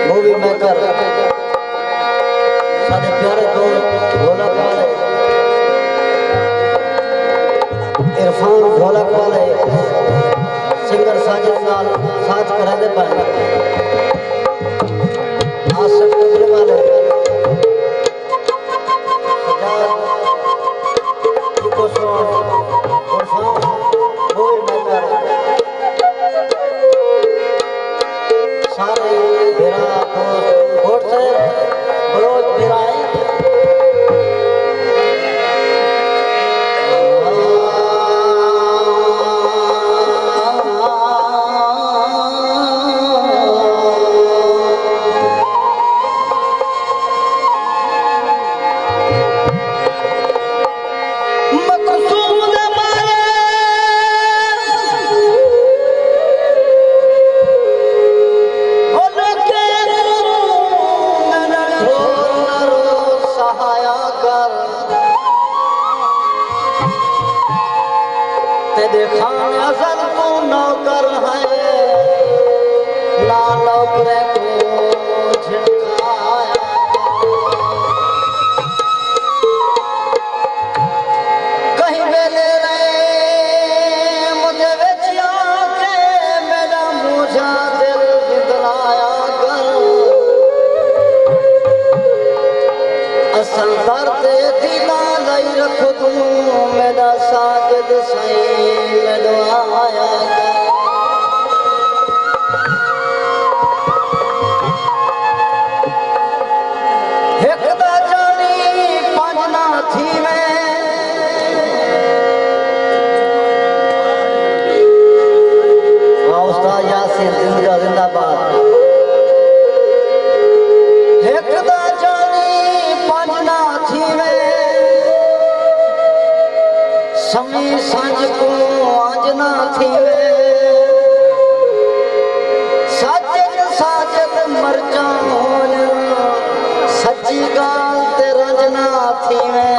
movie maker सारे प्यारे दोस्त ढोलक वाले इरफान ढोलक वाले सिंगर साजिद नाल साथ कराते पाए आसफ तबले वाले सारे मेरा दोस्त घोट से बलोच फिराए देखा असल तू नौकर है ना नौकर को झिड़काया कहीं वेले रहे मुझे बेचिया के मेरा मुझा दिल बिदलाया कर असल दर्द दिला लई रख तू मेरा साजिद सही आया एक दा जानी पंजना थी मैं उस्ताद यासीन जिंदाबाद एक दा जानी पंजना थी मैं समी सांझ को आंजना थी वे साजद साजद मरचा होना सच्ची गाल ते रंजना थी वे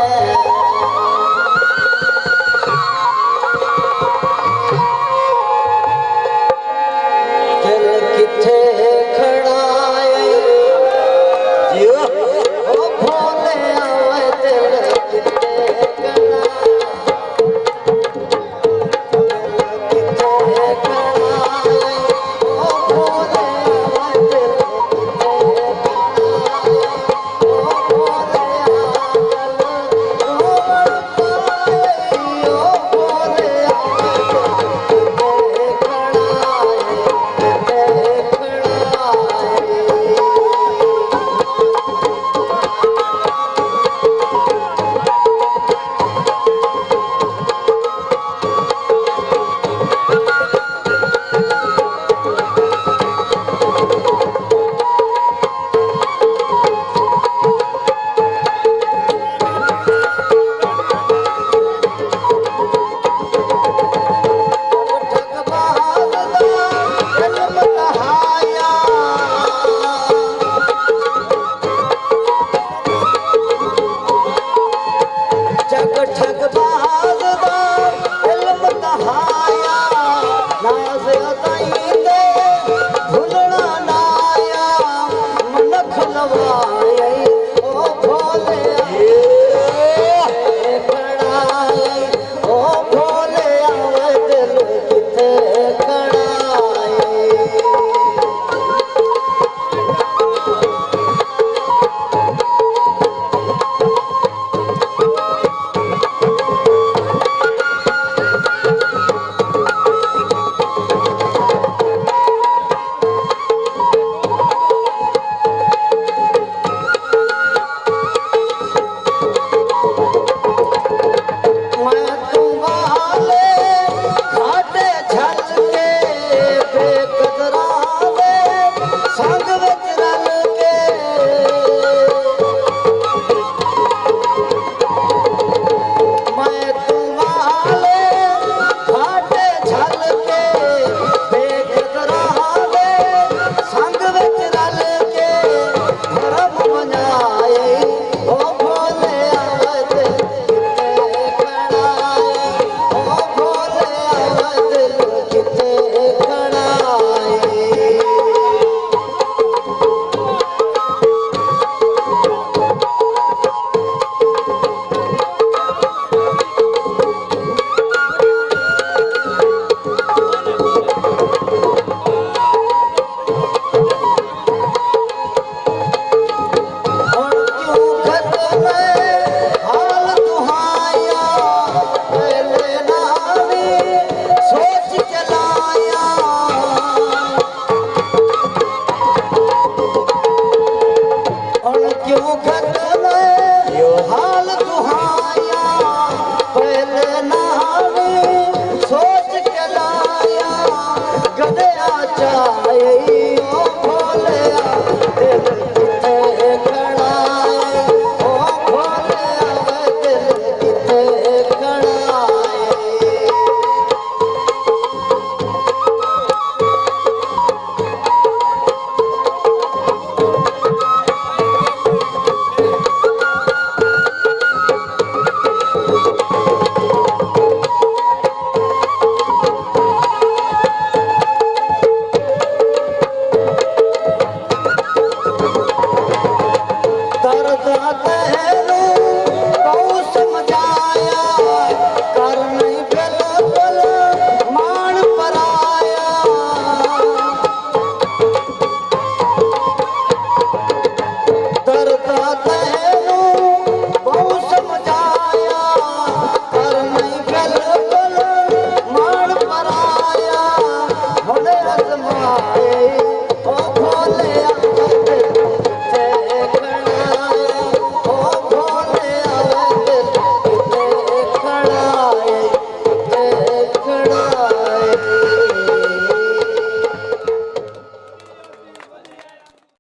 आए